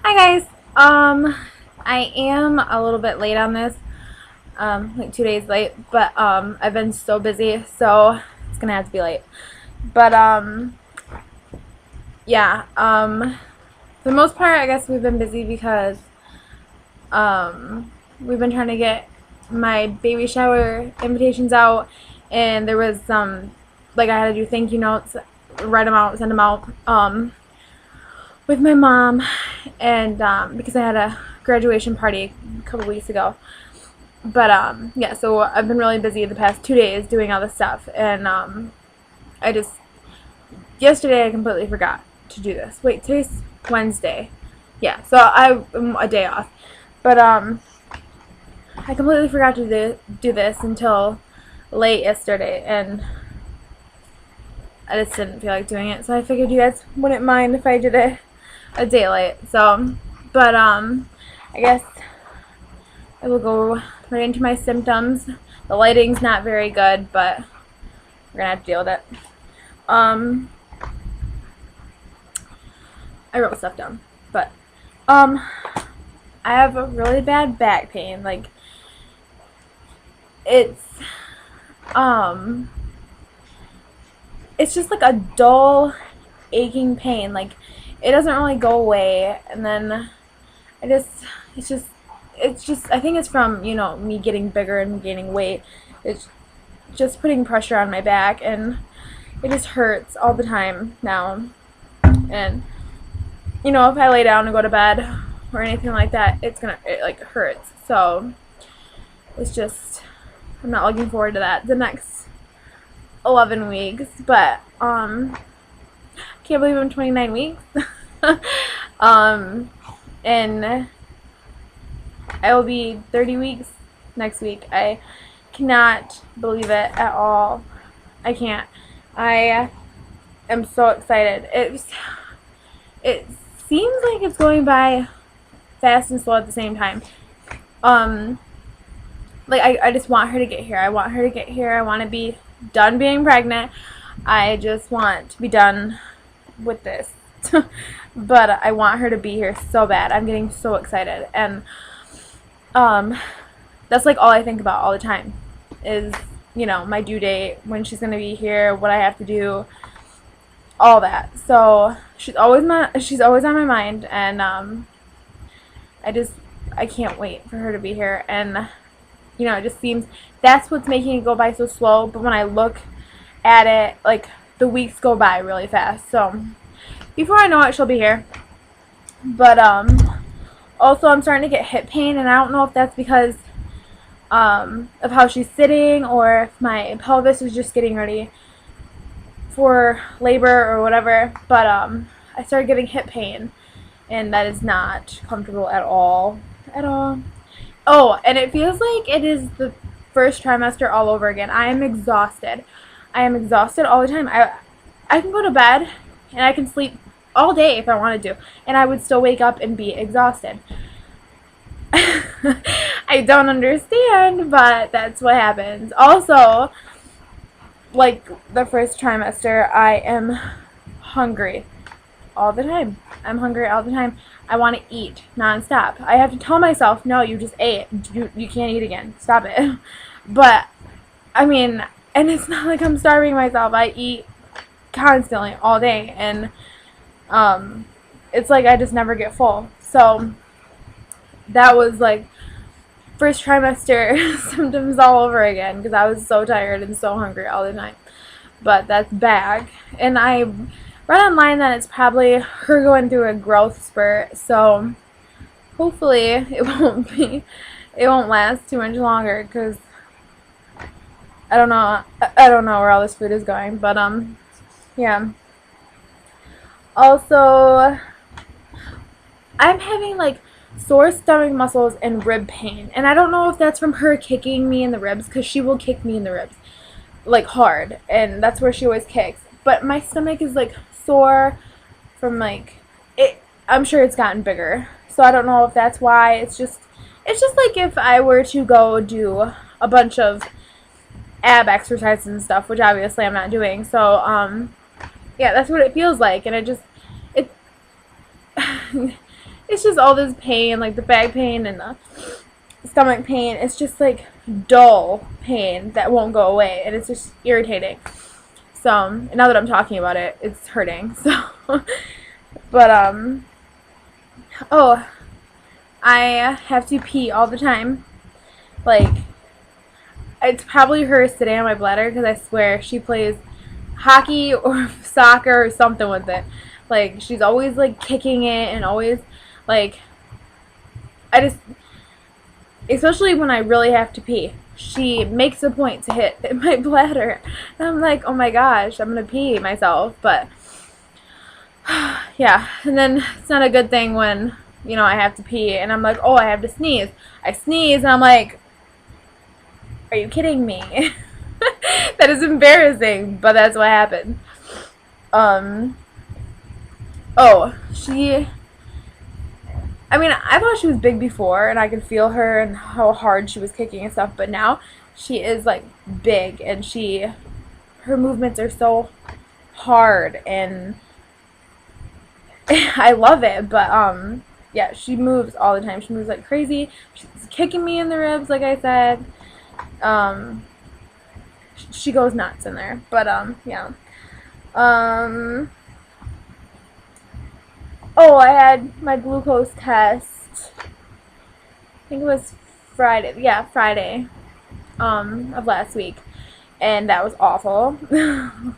Hi guys. I am a little bit late on this, like 2 days late, but I've been so busy, so it's gonna have to be late. But yeah, for the most part, I guess we've been busy because we've been trying to get my baby shower invitations out, and there was some, like, I had to do thank you notes, write them out, send them out, with my mom, and because I had a graduation party a couple weeks ago. But yeah, so I've been really busy the past 2 days doing all this stuff, and I just yesterday I completely forgot to do this. Wait, today's Wednesday. Yeah, so I'm a day off, but I completely forgot to do this until late yesterday, and I just didn't feel like doing it. So I figured you guys wouldn't mind if I did it a day late. So, but I guess I will go right into my symptoms. The lighting's not very good, but we're gonna have to deal with it. I wrote stuff down, but I have a really bad back pain. Like, it's it's just like a dull aching pain. Like, it doesn't really go away, and then it's just I think it's from, me getting bigger and gaining weight. It's just putting pressure on my back, and it just hurts all the time now. And if I lay down and go to bed or anything like that, it like hurts. So it's just, I'm not looking forward to that the next 11 weeks, but can't believe I'm 29 weeks. And I will be 30 weeks next week. I cannot believe it at all. I can't. I am so excited. It seems like it's going by fast and slow at the same time. Like, I just want her to get here. I want her to get here. I want to be done being pregnant. I just want to be done with this. But I want her to be here so bad. I'm getting so excited. And that's like all I think about all the time is, my due date, when she's going to be here, what I have to do, all that. So she's always on my mind, and I can't wait for her to be here. And it just seems that's what's making it go by so slow. But when I look at it, like, the weeks go by really fast. So before I know it, she'll be here. But also I'm starting to get hip pain, and I don't know if that's because of how she's sitting, or if my pelvis is just getting ready for labor or whatever. But I started getting hip pain, and that is not comfortable at all. Oh, and it feels like it is the first trimester all over again. I am exhausted. I am exhausted all the time. I can go to bed and I can sleep all day if I wanted to, and I would still wake up and be exhausted. I don't understand, but that's what happens. Also, like, the first trimester, I am hungry all the time. I'm hungry all the time. I want to eat nonstop. I have to tell myself, no, you just ate. You can't eat again. Stop it. But, I mean, and it's not like I'm starving myself. I eat constantly all day, and it's like I just never get full. So that was like first trimester symptoms all over again, because I was so tired and so hungry all the time. But that's back, and I read online that it's probably her going through a growth spurt. So hopefully it won't last too much longer, because I don't know where all this food is going. But yeah. Also, I'm having like sore stomach muscles and rib pain, and I don't know if that's from her kicking me in the ribs, because she will kick me in the ribs like hard, and that's where she always kicks. But my stomach is like sore from like it. I'm sure it's gotten bigger, so I don't know if that's why. It's just like if I were to go do a bunch of ab exercises and stuff, which obviously I'm not doing. So yeah, that's what it feels like, and it it's just all this pain, like the back pain and the stomach pain. It's just like dull pain that won't go away, and it's just irritating. So now that I'm talking about it, it's hurting. So, but oh, I have to pee all the time. Like, it's probably her sitting on my bladder, because I swear she plays hockey or soccer or something with it. Like, she's always like kicking it, and always like, I just, especially when I really have to pee, she makes a point to hit my bladder. And I'm like, oh my gosh, I'm gonna pee myself. But yeah, and then it's not a good thing when, you know, I have to pee and I'm like, oh, I have to sneeze. I sneeze and I'm like, are you kidding me? That is embarrassing, but that's what happened. Oh, I mean, I thought she was big before, and I could feel her and how hard she was kicking and stuff, but now she is, like, big, and her movements are so hard, and I love it, but, yeah, she moves all the time. She moves like crazy. She's kicking me in the ribs, like I said. She goes nuts in there, but, yeah. Oh, I had my glucose test, I think it was Friday, yeah, Friday, of last week, and that was awful. It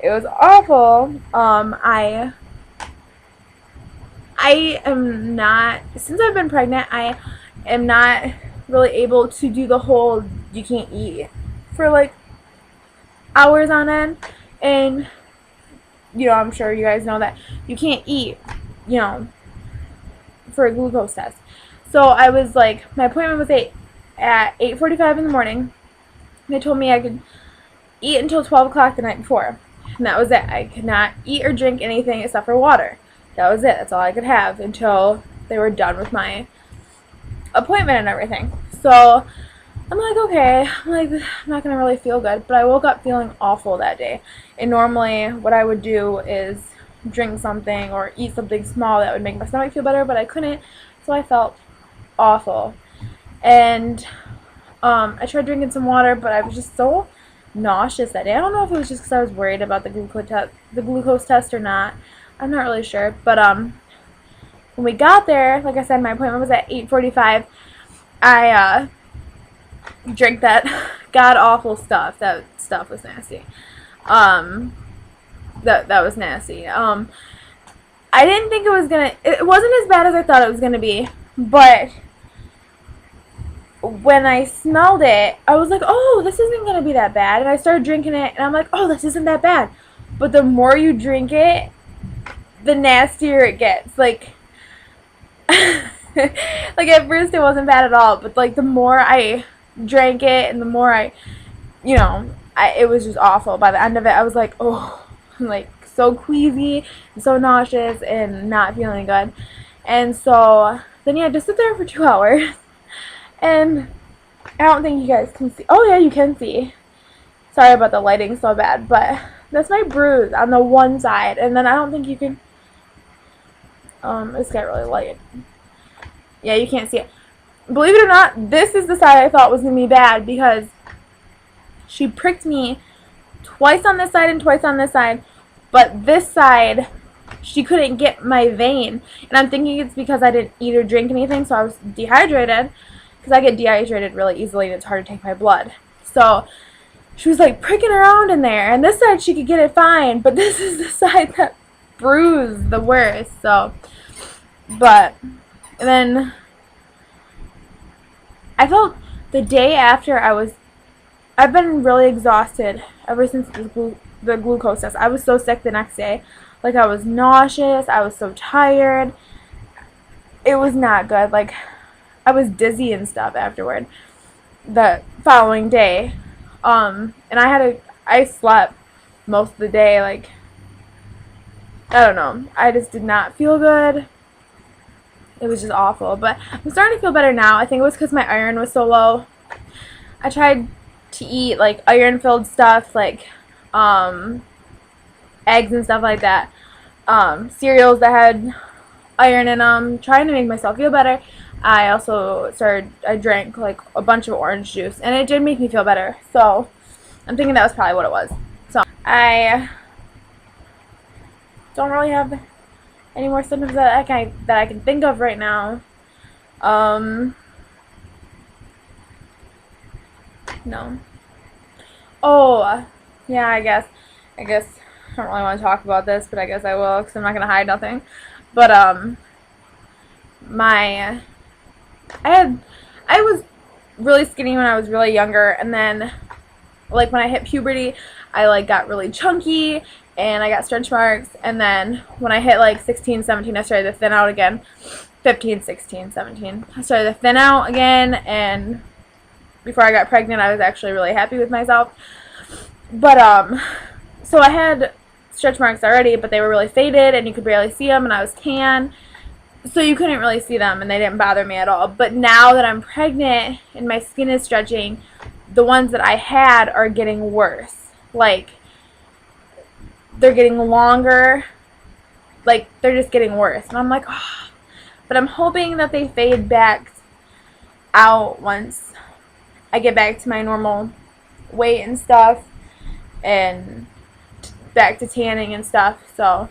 was awful. I am not, since I've been pregnant, I am not really able to do the whole, you can't eat for, like, hours on end, and, you know, I'm sure you guys know that you can't eat, you know, for a glucose test. So I was like, my appointment was at 8:45 in the morning. They told me I could eat until 12 o'clock the night before. And that was it. I could not eat or drink anything except for water. That was it. That's all I could have until they were done with my appointment and everything. So I'm like, okay. I'm like, I'm not going to really feel good. But I woke up feeling awful that day. And normally what I would do is drink something or eat something small that would make my stomach feel better, but I couldn't, so I felt awful. And I tried drinking some water, but I was just so nauseous that day. I don't know if it was just because I was worried about the glucose test or not. I'm not really sure, but when we got there, like I said, my appointment was at 8:45. I drank that god awful stuff. That stuff was nasty. That was nasty. I didn't think it wasn't as bad as I thought it was gonna be, but when I smelled it, I was like, oh, this isn't gonna be that bad, and I started drinking it, and I'm like, oh, this isn't that bad, but the more you drink it, the nastier it gets, like, like, at first it wasn't bad at all, but, like, the more I drank it, and the more you know, it was just awful. By the end of it, I was like, oh, I'm like so queasy, so nauseous, and not feeling good. And so then you had to sit there for 2 hours, and I don't think you guys can see. Oh yeah, you can see. Sorry about the lighting so bad, but that's my bruise on the one side, and then I don't think you can. It's got really light. Yeah, you can't see it. Believe it or not, this is the side I thought was gonna be bad, because she pricked me twice on this side and twice on this side, but this side, she couldn't get my vein. And I'm thinking it's because I didn't eat or drink anything, so I was dehydrated, because I get dehydrated really easily and it's hard to take my blood. So she was like pricking around in there, and this side she could get it fine, but this is the side that bruised the worst. So, but, and then I felt the day after I've been really exhausted ever since the glucose test. I was so sick the next day. Like, I was nauseous. I was so tired. It was not good. Like, I was dizzy and stuff afterward the following day. And I slept most of the day. Like, I don't know. I just did not feel good. It was just awful. But I'm starting to feel better now. I think it was because my iron was so low. I tried to eat, like, iron-filled stuff, like, eggs and stuff like that. Cereals that had ironing them, trying to make myself feel better. I drank like a bunch of orange juice, and it did make me feel better. So I'm thinking that was probably what it was. So I don't really have any more symptoms that I can think of right now. No. Oh, yeah, I guess I don't really want to talk about this, but I guess I will, because I'm not gonna hide nothing. But my I was really skinny when I was really younger, and then like when I hit puberty, I like got really chunky and I got stretch marks, and then when I hit like 16, 17, I started to thin out again. 15, 16, 17. I started to thin out again, and before I got pregnant, I was actually really happy with myself. But so I had stretch marks already, but they were really faded and you could barely see them, and I was tan, so you couldn't really see them and they didn't bother me at all. But now that I'm pregnant and my skin is stretching, the ones that I had are getting worse. Like, they're getting longer. Like, they're just getting worse. And I'm like, oh. But I'm hoping that they fade back out once I get back to my normal weight and stuff, and back to tanning and stuff. So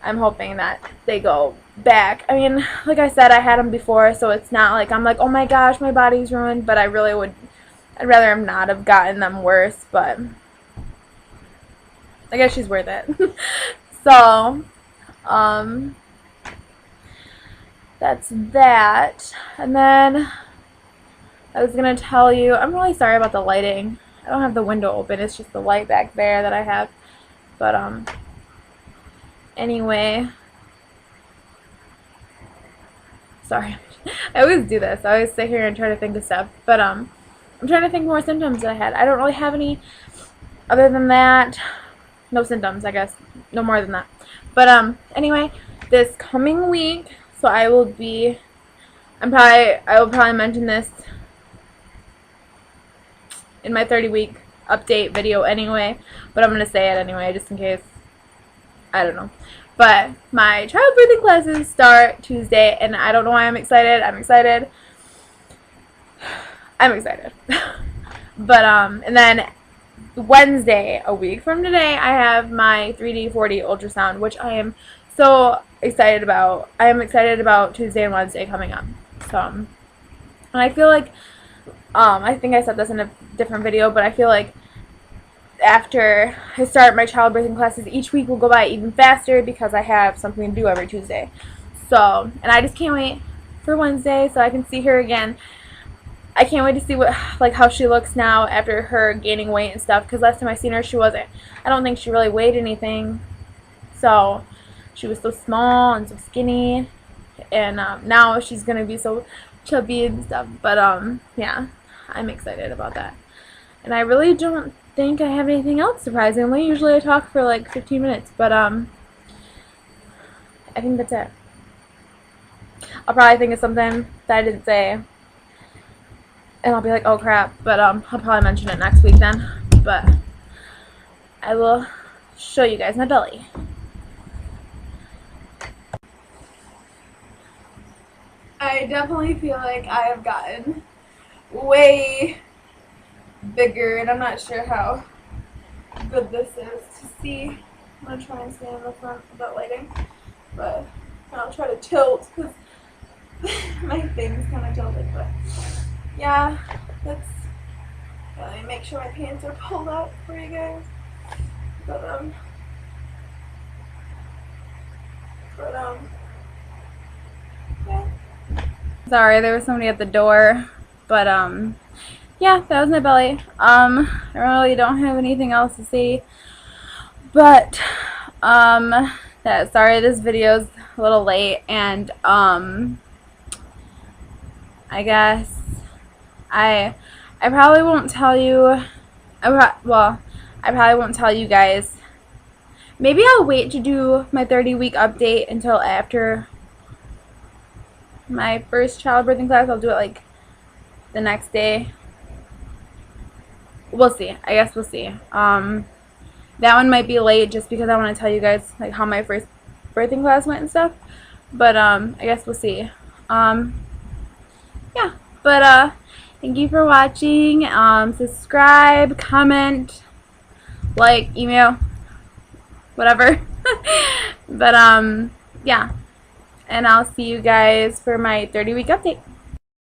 I'm hoping that they go back. I mean, like I said, I had them before, so it's not like I'm like, oh my gosh, my body's ruined. But I'd rather have not have gotten them worse. But I guess she's worth it. So that's that. And then I was gonna tell you, I'm really sorry about the lighting. I don't have the window open, it's just the light back there that I have. But anyway, sorry. I always do this. I always sit here and try to think of stuff. But I'm trying to think more symptoms that I had. I don't really have any other than that. No symptoms, I guess. No more than that. But anyway, this coming week, so I will probably mention this in my 30-week update video anyway, but I'm going to say it anyway just in case. I don't know. But my childbirthing classes start Tuesday, and I don't know why I'm excited. I'm excited. But and then Wednesday, a week from today, I have my 3D 4D ultrasound, which I am so excited about. I am excited about Tuesday and Wednesday coming up. So, and I feel like I think I said this in a different video, but I feel like after I start my childbirthing classes, each week will go by even faster because I have something to do every Tuesday. So, and I just can't wait for Wednesday so I can see her again. I can't wait to see how she looks now after her gaining weight and stuff, because last time I seen her, I don't think she really weighed anything. So, she was so small and so skinny, and now she's going to be so chubby and stuff. But yeah, I'm excited about that. And I really don't think I have anything else, surprisingly. Usually I talk for like 15 minutes, but I think that's it. I'll probably think of something that I didn't say, and I'll be like, oh crap, but I'll probably mention it next week then. But I will show you guys my belly. I definitely feel like I have gotten way bigger, and I'm not sure how good this is to see. I'm going to try and stand in the front of that lighting, but I'll try to tilt because my thing's kind of tilted. But yeah, let me make sure my pants are pulled up for you guys. But yeah. Sorry, there was somebody at the door, but yeah, that was my belly. I really don't have anything else to say, but sorry, this video's a little late, and I guess I probably won't tell you. I probably won't tell you guys. Maybe I'll wait to do my 30-week update until after my first childbirthing class. I'll do it like the next day. We'll see. I guess we'll see. That one might be late just because I want to tell you guys like how my first birthing class went and stuff. But I guess we'll see. Yeah, but thank you for watching. Subscribe, comment, like, email, whatever. But yeah, and I'll see you guys for my 30-week update.